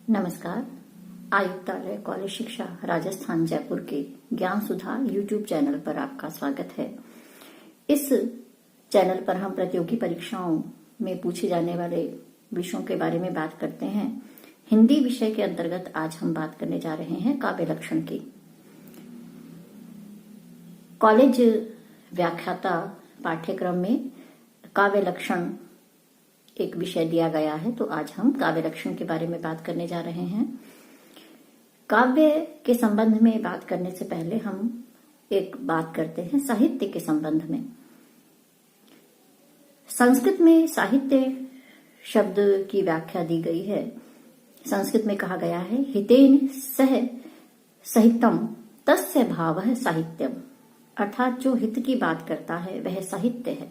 नमस्कार। आयुक्तालय कॉलेज शिक्षा राजस्थान जयपुर के ज्ञान सुधा यूट्यूब चैनल पर आपका स्वागत है। इस चैनल पर हम प्रतियोगी परीक्षाओं में पूछे जाने वाले विषयों के बारे में बात करते हैं। हिंदी विषय के अंतर्गत आज हम बात करने जा रहे हैं काव्य लक्षण की। कॉलेज व्याख्याता पाठ्यक्रम में काव्य लक्षण एक विषय दिया गया है, तो आज हम काव्य लक्षण के बारे में बात करने जा रहे हैं। काव्य के संबंध में बात करने से पहले हम एक बात करते हैं साहित्य के संबंध में। संस्कृत में साहित्य शब्द की व्याख्या दी गई है। संस्कृत में कहा गया है हितेन सह साहित्यम तस्य भावः साहित्यम, अर्थात जो हित की बात करता है वह साहित्य है।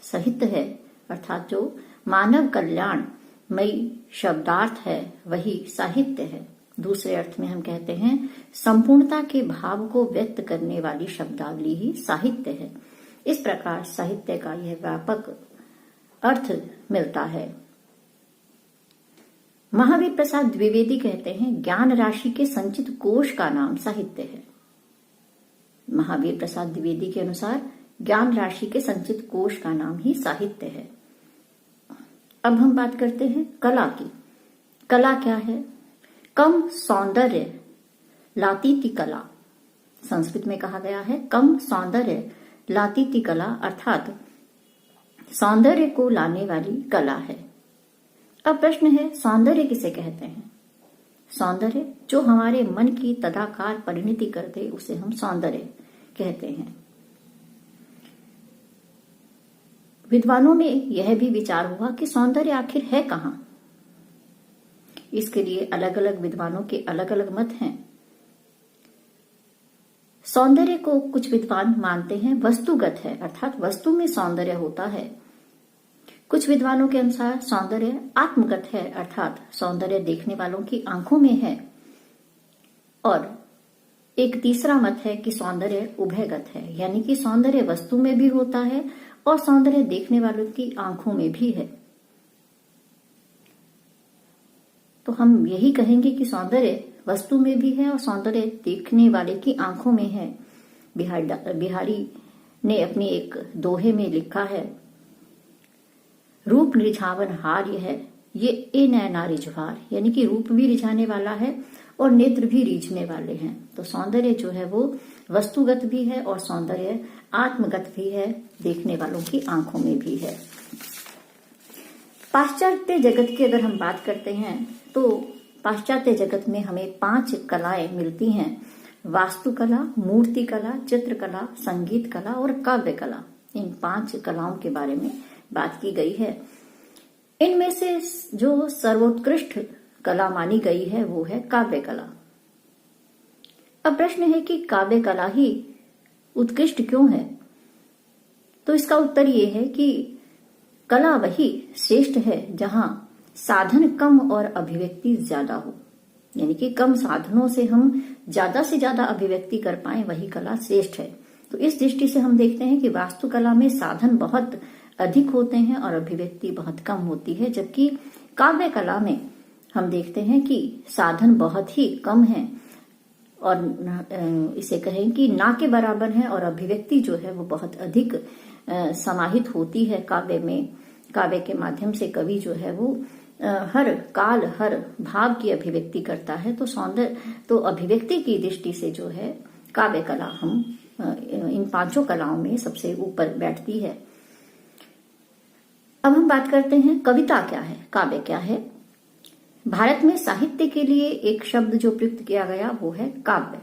साहित्य है अर्थात जो मानव कल्याण मई शब्दार्थ है वही साहित्य है। दूसरे अर्थ में हम कहते हैं संपूर्णता के भाव को व्यक्त करने वाली शब्दावली ही साहित्य है। इस प्रकार साहित्य का यह व्यापक अर्थ मिलता है। महावीर प्रसाद द्विवेदी कहते हैं ज्ञान राशि के संचित कोश का नाम साहित्य है। महावीर प्रसाद द्विवेदी के अनुसार ज्ञान राशि के संचित कोश का नाम ही साहित्य है। अब हम बात करते हैं कला की। कला क्या है? कम सौंदर्य लातीति कला। संस्कृत में कहा गया है कम सौंदर्य लातीति कला, अर्थात सौंदर्य को लाने वाली कला है। अब प्रश्न है सौंदर्य किसे कहते हैं? सौंदर्य जो हमारे मन की तदाकार परिणति कर दे उसे हम सौंदर्य कहते हैं। विद्वानों में यह भी विचार हुआ कि सौंदर्य आखिर है कहां। इसके लिए अलग अलग विद्वानों के अलग अलग मत हैं। सौंदर्य को कुछ विद्वान मानते हैं वस्तुगत है, अर्थात वस्तु में सौंदर्य होता है। कुछ विद्वानों के अनुसार सौंदर्य आत्मगत है, अर्थात सौंदर्य देखने वालों की आंखों में है। और एक तीसरा मत है कि सौंदर्य उभयगत है, यानी कि सौंदर्य वस्तु में भी होता है और सौंदर्य देखने वालों की आंखों में भी है। तो हम यही कहेंगे कि सौंदर्य वस्तु में भी है और सौंदर्य देखने वाले की आंखों में है। बिहारी ने अपनी एक दोहे में लिखा है रूप रिझावन हार है ये ए नैना रिझवार, यानी कि रूप भी रिझाने वाला है और नेत्र भी रीझने वाले हैं। तो सौंदर्य जो है वो वस्तुगत भी है और सौंदर्य आत्मगत भी है, देखने वालों की आंखों में भी है। पाश्चात्य जगत की अगर हम बात करते हैं तो पाश्चात्य जगत में हमें 5 कलाएं मिलती हैं। वास्तुकला, मूर्ति कला, चित्रकला, संगीत कला और काव्य कला। इन 5 कलाओं के बारे में बात की गई है। इनमें से जो सर्वोत्कृष्ट कला मानी गई है वो है काव्य कला। अब प्रश्न है कि काव्य कला ही उत्कृष्ट क्यों है? तो इसका उत्तर ये है कि कला वही श्रेष्ठ है जहां साधन कम और अभिव्यक्ति ज्यादा हो, यानी कि कम साधनों से हम ज्यादा से ज्यादा अभिव्यक्ति कर पाए, वही कला श्रेष्ठ है। तो इस दृष्टि से हम देखते हैं कि वास्तुकला में साधन बहुत अधिक होते हैं और अभिव्यक्ति बहुत कम होती है, जबकि काव्य कला में हम देखते हैं कि साधन बहुत ही कम है और इसे कहें कि ना के बराबर है और अभिव्यक्ति जो है वो बहुत अधिक समाहित होती है काव्य में। काव्य के माध्यम से कवि जो है वो हर काल हर भाव की अभिव्यक्ति करता है। तो अभिव्यक्ति की दृष्टि से जो है काव्य कला हम इन 5 कलाओं में सबसे ऊपर बैठती है। अब हम बात करते हैं कविता क्या है, काव्य क्या है। भारत में साहित्य के लिए एक शब्द जो प्रयुक्त किया गया वो है काव्य।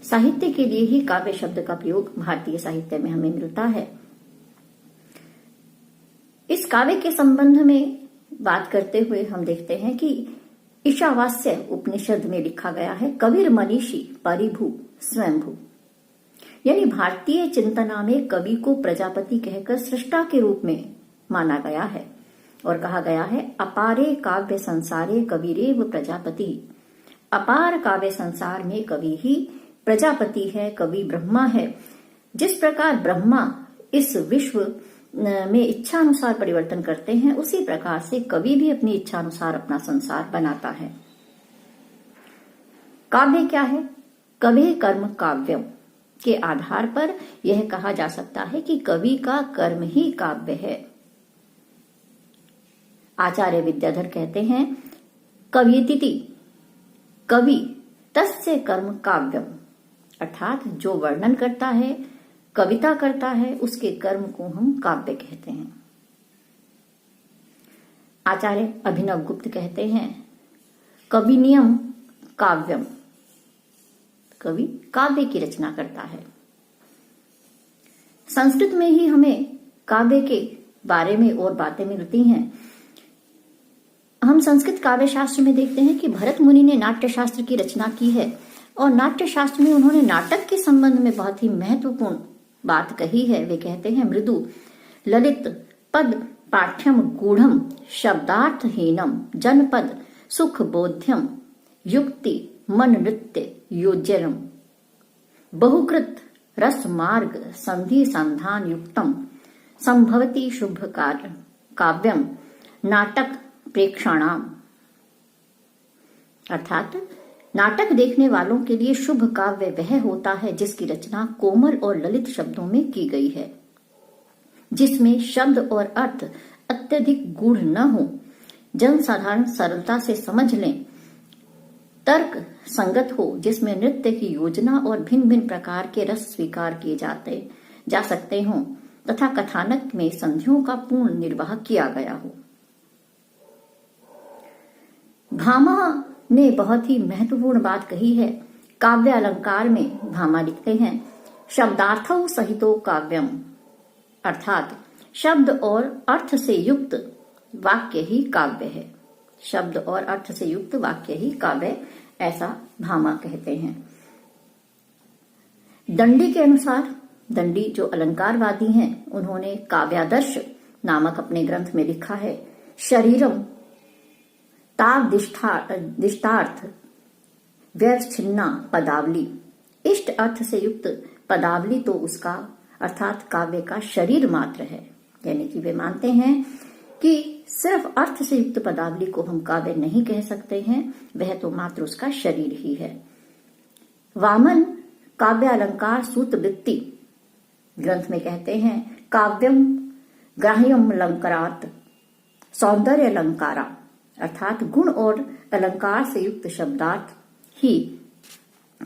साहित्य के लिए ही काव्य शब्द का प्रयोग भारतीय साहित्य में हमें मिलता है। इस काव्य के संबंध में बात करते हुए हम देखते हैं कि ईशावास्य उपनिषद में लिखा गया है कबीर मनीषी परिभू स्वयंभू, यानी भारतीय चिंतना में कवि को प्रजापति कहकर सृष्टा के रूप में माना गया है और कहा गया है अपारे काव्य संसारे कबीरेव प्रजापति। अपार काव्य संसार में कवि ही प्रजापति है, कवि ब्रह्मा है। जिस प्रकार ब्रह्मा इस विश्व में इच्छा अनुसार परिवर्तन करते हैं, उसी प्रकार से कवि भी अपनी इच्छा अनुसार अपना संसार बनाता है। काव्य क्या है? कवि कर्म काव्यम के आधार पर यह कहा जा सकता है कि कवि का कर्म ही काव्य है। आचार्य विद्याधर कहते हैं, कवियतिति कवि तस्य कर्म काव्यम, अर्थात जो वर्णन करता है, कविता करता है, उसके कर्म को हम काव्य कहते हैं। आचार्य अभिनव गुप्त कहते हैं, कविनियम काव्यम, कवि काव्य की रचना करता है। संस्कृत में ही हमें काव्य के बारे में और बातें मिलती हैं। हम संस्कृत काव्य शास्त्र में देखते हैं कि भरत मुनि ने नाट्य शास्त्र की रचना की है और नाट्य शास्त्र में उन्होंने नाटक के संबंध में बहुत ही महत्वपूर्ण बात कही है। वे कहते हैं, मृदु ललित पद पाठ्यम गूढ़म शब्दार्थहीनम जनपद सुख बोध्यम युक्ति मन नृत्य योज्यरम बहुकृत रस मार्ग संधि संधान युक्तम संभवती शुभ काव्यम नाटक प्रेक्षणाम, अर्थात नाटक देखने वालों के लिए शुभ काव्य वह होता है जिसकी रचना कोमल और ललित शब्दों में की गई है, जिसमें शब्द और अर्थ अत्यधिक गूढ़ न हो, जनसाधारण सरलता से समझ लें, तर्क संगत हो, जिसमें नृत्य की योजना और भिन्न भिन्न प्रकार के रस स्वीकार किए जा सकते हों तथा कथानक में संधियों का पूर्ण निर्वाह किया गया हो। भामा ने बहुत ही महत्वपूर्ण बात कही है। काव्य अलंकार में भामा लिखते हैं, शब्दार्थों सहितो काव्यम, अर्थात शब्द और अर्थ से युक्त वाक्य ही काव्य है। शब्द और अर्थ से युक्त वाक्य ही काव्य, ऐसा भामा कहते हैं। दंडी के अनुसार, दंडी जो अलंकारवादी हैं, उन्होंने काव्यादर्श नामक अपने ग्रंथ में लिखा है, शरीरम ताव दिष्टार्थ व्यवच्छिन्ना पदावली, इष्ट अर्थ से युक्त पदावली तो उसका अर्थात काव्य का शरीर मात्र है। यानी कि वे मानते हैं कि सिर्फ अर्थ से युक्त पदावली को हम काव्य नहीं कह सकते हैं, वह तो मात्र उसका शरीर ही है। वामन काव्य अलंकार सूत्र वृत्ति ग्रंथ में कहते हैं, काव्यम ग्राह्यम अलंकारात सौंदर्य अलंकारा, अर्थात गुण और अलंकार से युक्त शब्दार्थ ही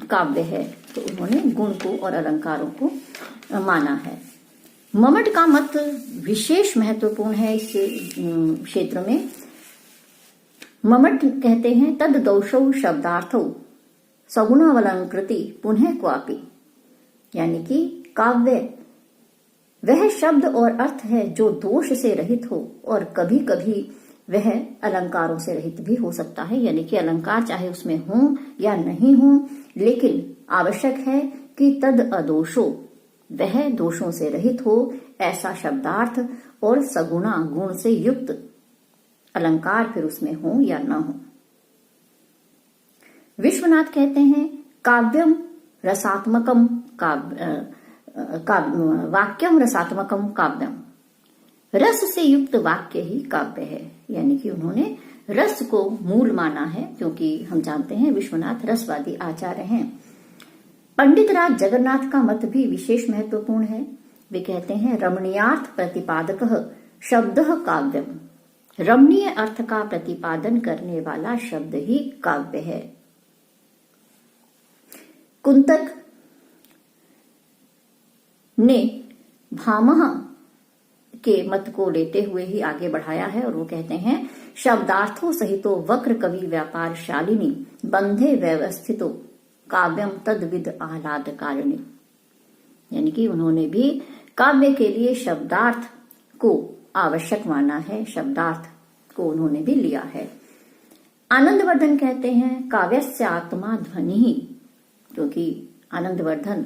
काव्य है। तो उन्होंने गुण को और अलंकारों को माना है। ममट का मत विशेष महत्वपूर्ण है इस क्षेत्र में। ममट कहते हैं, तद दोषौ शब्दार्थौ सगुणावलंकृति पुनः क्वापि, यानी कि काव्य वह शब्द और अर्थ है जो दोष से रहित हो और कभी कभी वह अलंकारों से रहित भी हो सकता है। यानी कि अलंकार चाहे उसमें हो या नहीं हो, लेकिन आवश्यक है कि तद अदोषो, वह दोषों से रहित हो, ऐसा शब्दार्थ और सगुणा गुण से युक्त अलंकार फिर उसमें हो या न हो। विश्वनाथ कहते हैं, काव्यम रसात्मकम वाक्यम रसात्मकम काव्यम, रस से युक्त वाक्य ही काव्य है। यानी कि उन्होंने रस को मूल माना है, क्योंकि हम जानते हैं विश्वनाथ रसवादी आचार्य हैं। पंडित राज जगन्नाथ का मत भी विशेष महत्वपूर्ण है। वे कहते हैं, रमणीयार्थ प्रतिपादक शब्द काव्यम, रमणीय अर्थ का प्रतिपादन करने वाला शब्द ही काव्य है। कुंतक ने भामह के मत को लेते हुए ही आगे बढ़ाया है और वो कहते हैं, शब्दार्थों सहितो वक्र कवि व्यापार शालिनी बंधे व्यवस्थितो काव्यम तद्विद आह्लाद कारिणी। यानी कि उन्होंने भी काव्य के लिए शब्दार्थ को आवश्यक माना है, शब्दार्थ को उन्होंने भी लिया है। आनंदवर्धन कहते हैं, काव्यस्य आत्मा ध्वनि, क्योंकि आनंदवर्धन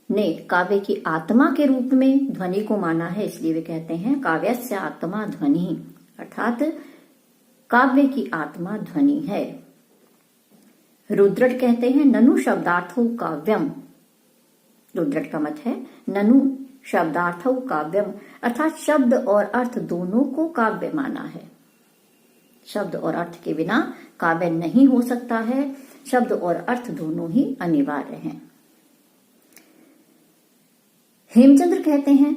ने काव्य की आत्मा के रूप में ध्वनि को माना है, इसलिए वे कहते हैं काव्यस्य आत्मा ध्वनि, अर्थात काव्य की आत्मा ध्वनि है। रुद्रट कहते हैं, ननु शब्दार्थो काव्यम, रुद्रट का मत है, ननु शब्दार्थौ काव्यम, अर्थात शब्द और अर्थ दोनों को काव्य माना है। शब्द और अर्थ के बिना काव्य नहीं हो सकता है, शब्द और अर्थ दोनों ही अनिवार्य हैं। हेमचंद्र कहते हैं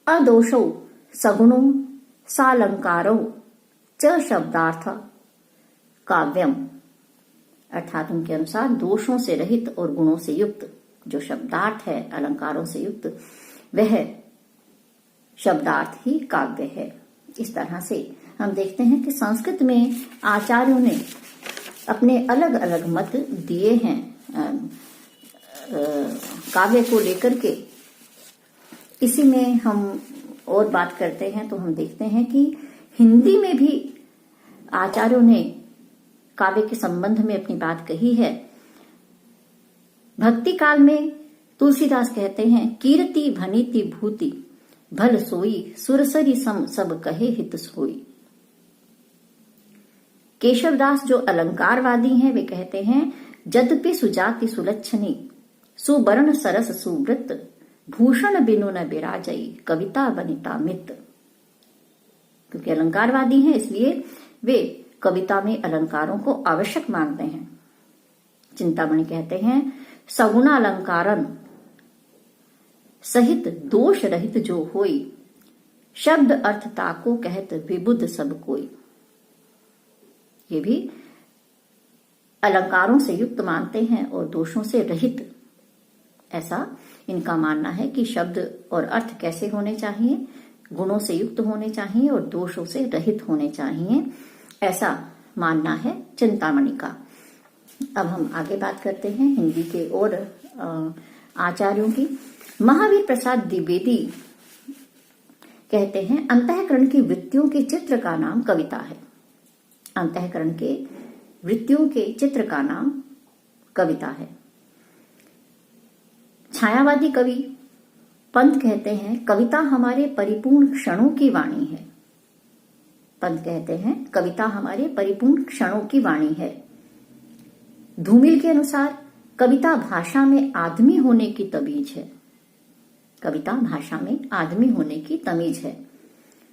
अदोषौ सगुणो सालंकारो च शब्दार्थ काव्यम, अर्थात उनके अनुसार दोषों से रहित और गुणों से युक्त जो शब्दार्थ है, अलंकारों से युक्त, वह शब्दार्थ ही काव्य है। इस तरह से हम देखते हैं कि संस्कृत में आचार्यों ने अपने अलग अलग मत दिए हैं काव्य को लेकर के। इसी में हम और बात करते हैं तो हम देखते हैं कि हिंदी में भी आचार्यों ने काव्य के संबंध में अपनी बात कही है। भक्ति काल में तुलसीदास कहते हैं कीर्ति भनीति भूति भल सोई सुरसरी सम सब कहे हित सोई। केशवदास जो अलंकारवादी हैं वे कहते हैं जद्यपि सुजाति सुलक्षणी सुवर्ण सरस सुवृत भूषण बिनु न बिराजई कविता बनिता मित। क्योंकि अलंकारवादी हैं इसलिए वे कविता में अलंकारों को आवश्यक मानते हैं। चिंतामणि कहते हैं सगुण अलंकारन सहित दोष रहित जो होई शब्द अर्थ ताको कहत विबुद्ध सब कोई। ये भी अलंकारों से युक्त मानते हैं और दोषों से रहित, ऐसा इनका मानना है कि शब्द और अर्थ कैसे होने चाहिए, गुणों से युक्त होने चाहिए और दोषों से रहित होने चाहिए, ऐसा मानना है चिंतामणि का। अब हम आगे बात करते हैं हिंदी के और आचार्यों की। महावीर प्रसाद द्विवेदी कहते हैं अंतःकरण की वृत्तियों के चित्र का नाम कविता है। अंतःकरण के वृत्तियों के चित्र का नाम कविता है। छायावादी कवि पंत कहते हैं कविता हमारे परिपूर्ण क्षणों की वाणी है। पंत कहते हैं कविता हमारे परिपूर्ण क्षणों की वाणी है। धूमिल के अनुसार कविता भाषा में आदमी होने की तमीज है। कविता भाषा में आदमी होने की तमीज है।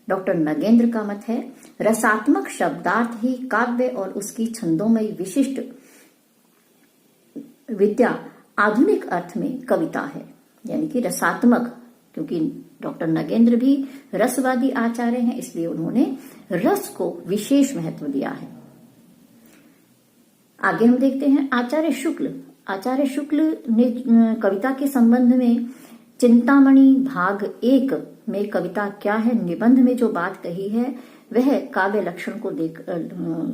डॉक्टर नगेंद्र का मत है रसात्मक शब्दार्थ ही काव्य और उसकी छंदोमयी विशिष्ट विद्या आधुनिक अर्थ में कविता है। यानी कि रसात्मक, क्योंकि डॉक्टर नगेंद्र भी रसवादी आचार्य हैं इसलिए उन्होंने रस को विशेष महत्व दिया है। आगे हम देखते हैं आचार्य शुक्ल। आचार्य शुक्ल ने कविता के संबंध में चिंतामणि भाग 1 में कविता क्या है निबंध में जो बात कही है वह काव्य लक्षण को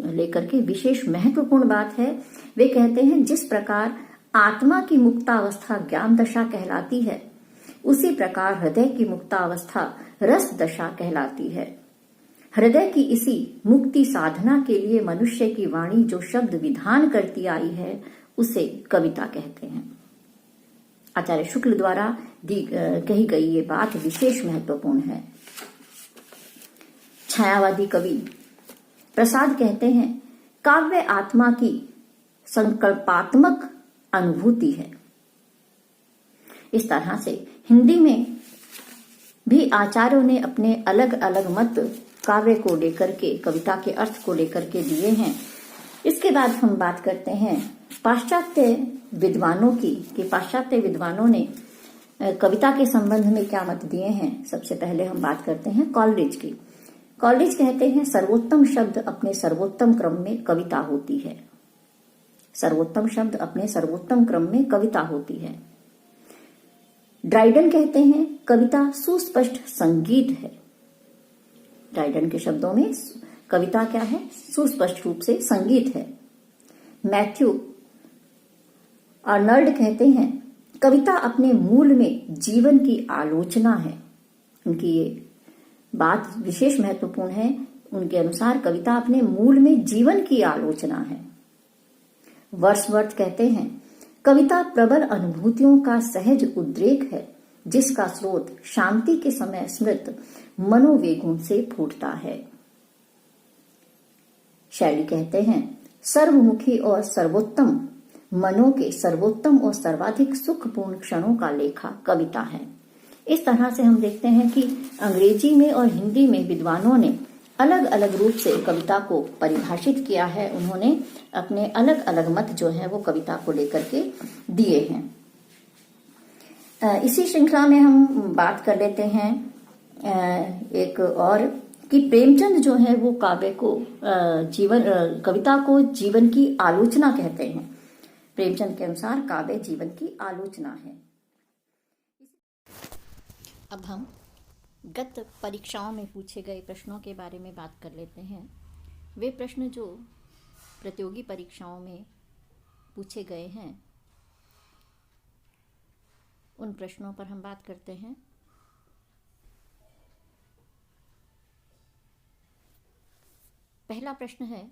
लेकर के विशेष महत्वपूर्ण बात है। वे कहते हैं जिस प्रकार आत्मा की मुक्तावस्था ज्ञान दशा कहलाती है उसी प्रकार हृदय की मुक्तावस्था रस दशा कहलाती है। हृदय की इसी मुक्ति साधना के लिए मनुष्य की वाणी जो शब्द विधान करती आई है उसे कविता कहते हैं। आचार्य शुक्ल द्वारा कही गई ये बात विशेष महत्वपूर्ण है। छायावादी कवि प्रसाद कहते हैं काव्य आत्मा की संकल्पात्मक अनुभूति है। इस तरह से हिंदी में भी आचार्यों ने अपने अलग अलग मत काव्य को लेकर के, कविता के अर्थ को लेकर के दिए हैं। इसके बाद हम बात करते हैं पाश्चात्य विद्वानों की कि पाश्चात्य विद्वानों ने कविता के संबंध में क्या मत दिए हैं। सबसे पहले हम बात करते हैं कॉलरिज की। कॉलरिज कहते हैं सर्वोत्तम शब्द अपने सर्वोत्तम क्रम में कविता होती है। सर्वोत्तम शब्द अपने सर्वोत्तम क्रम में कविता होती है। ड्राइडन कहते हैं कविता सुस्पष्ट संगीत है। ड्राइडन के शब्दों में कविता क्या है, सुस्पष्ट रूप से संगीत है। मैथ्यू अर्नल्ड कहते हैं कविता अपने मूल में जीवन की आलोचना है। उनकी ये बात विशेष महत्वपूर्ण है। उनके अनुसार कविता अपने मूल में जीवन की आलोचना है। वर्ड्सवर्थ कहते हैं कविता प्रबल अनुभूतियों का सहज उद्रेक है जिसका स्रोत शांति के समय स्मृत मनोवेगों से फूटता है। शैली कहते हैं सर्वमुखी और सर्वोत्तम मनों के सर्वोत्तम और सर्वाधिक सुखपूर्ण क्षणों का लेखा कविता है। इस तरह से हम देखते हैं कि अंग्रेजी में और हिंदी में विद्वानों ने अलग अलग रूप से कविता को परिभाषित किया है। उन्होंने अपने अलग अलग मत जो है वो कविता को लेकर के दिए हैं। इसी श्रृंखला में हम बात कर लेते हैं एक और कि प्रेमचंद जो है वो काव्य को कविता को जीवन की आलोचना कहते हैं। प्रेमचंद के अनुसार काव्य जीवन की आलोचना है। अब हम गत परीक्षाओं में पूछे गए प्रश्नों के बारे में बात कर लेते हैं। वे प्रश्न जो प्रतियोगी परीक्षाओं में पूछे गए हैं उन प्रश्नों पर हम बात करते हैं। पहला प्रश्न है,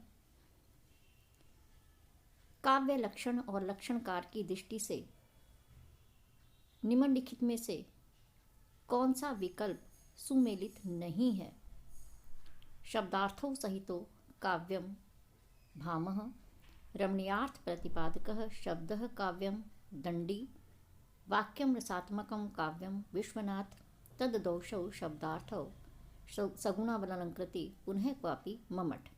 काव्य लक्षण और लक्षणकार की दृष्टि से निम्नलिखित में से कौन सा विकल्प सुमेलित नहीं है? शब्दार्थों सहितो काव्यम भामह, रमणीयार्थ प्रतिपादकः शब्दः काव्यम दंडी, वाक्यम रसात्मकं काव्यम विश्वनाथ, तद्दोषौ शब्दार्थौ सगुणावलंकृति पुनः क्वापि ममट।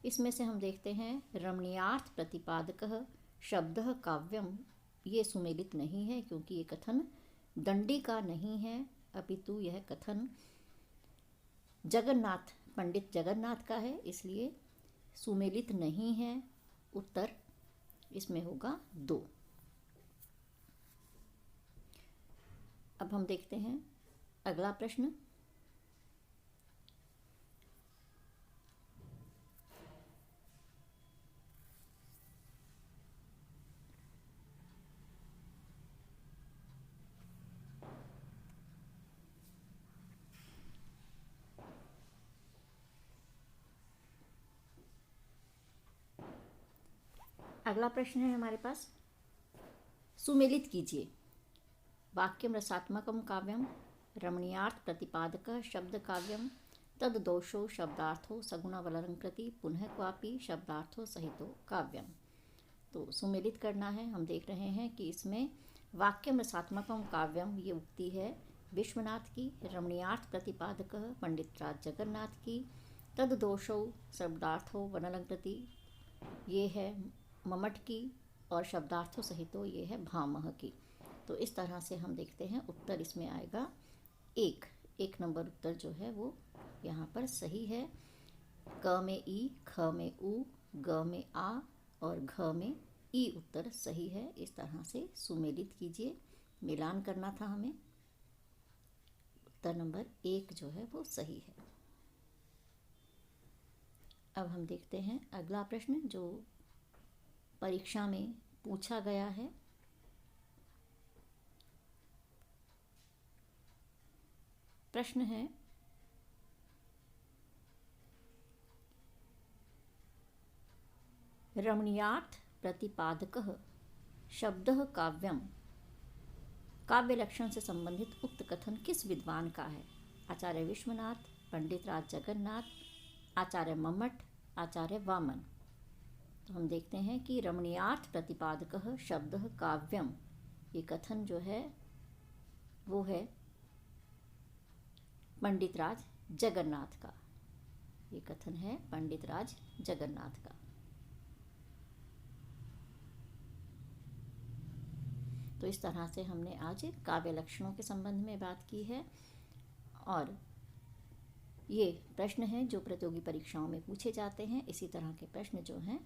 इसमें से हम देखते हैं रमणीयार्थ प्रतिपादकः शब्दः काव्यम, ये सुमेलित नहीं है क्योंकि ये कथन दंडी का नहीं है, अपितु यह कथन जगन्नाथ पंडित जगन्नाथ का है, इसलिए सुमेलित नहीं है। उत्तर इसमें होगा 2। अब हम देखते हैं अगला प्रश्न। अगला प्रश्न है हमारे पास, सुमेलित कीजिए। वाक्यम रसात्मकम काव्यम रमणीयार्थ प्रतिपादकः शब्द काव्यम तद्दोषो शब्दार्थो सगुणावलंकृति पुनः क्वापि शब्दार्थो सहितो काव्यम। तो सुमेलित करना है। हम देख रहे हैं कि इसमें वाक्यम रसात्मकम काव्यम ये उक्ति है विश्वनाथ की, रमणीयार्थ प्रतिपादकः पंडित राज जगन्नाथ की, तद्दोषो शब्दार्थो वनलंकृति ये है ममट की, और शब्दार्थों सहितो ये है भामह की। तो इस तरह से हम देखते हैं उत्तर इसमें आएगा 1 नंबर उत्तर जो है वो यहाँ पर सही है। क में ई, ख में उ, ग में आ और घ में ई उत्तर सही है। इस तरह से सुमेलित कीजिए, मिलान करना था हमें। उत्तर नंबर 1 जो है वो सही है। अब हम देखते हैं अगला प्रश्न जो परीक्षा में पूछा गया है। प्रश्न है, रमणीयार्थ प्रतिपादकः शब्दः काव्यम, काव्य लक्षण से संबंधित उक्त कथन किस विद्वान का है? आचार्य विश्वनाथ, पंडित राज जगन्नाथ, आचार्य मम्मट, आचार्य वामन। तो हम देखते हैं कि रमणीयार्थ प्रतिपादकः शब्दः काव्यम, ये कथन जो है वो है पंडित राज जगन्नाथ का। ये कथन है पंडित राज जगन्नाथ का। तो इस तरह से हमने आज काव्य लक्षणों के संबंध में बात की है, और ये प्रश्न हैं जो प्रतियोगी परीक्षाओं में पूछे जाते हैं। इसी तरह के प्रश्न जो हैं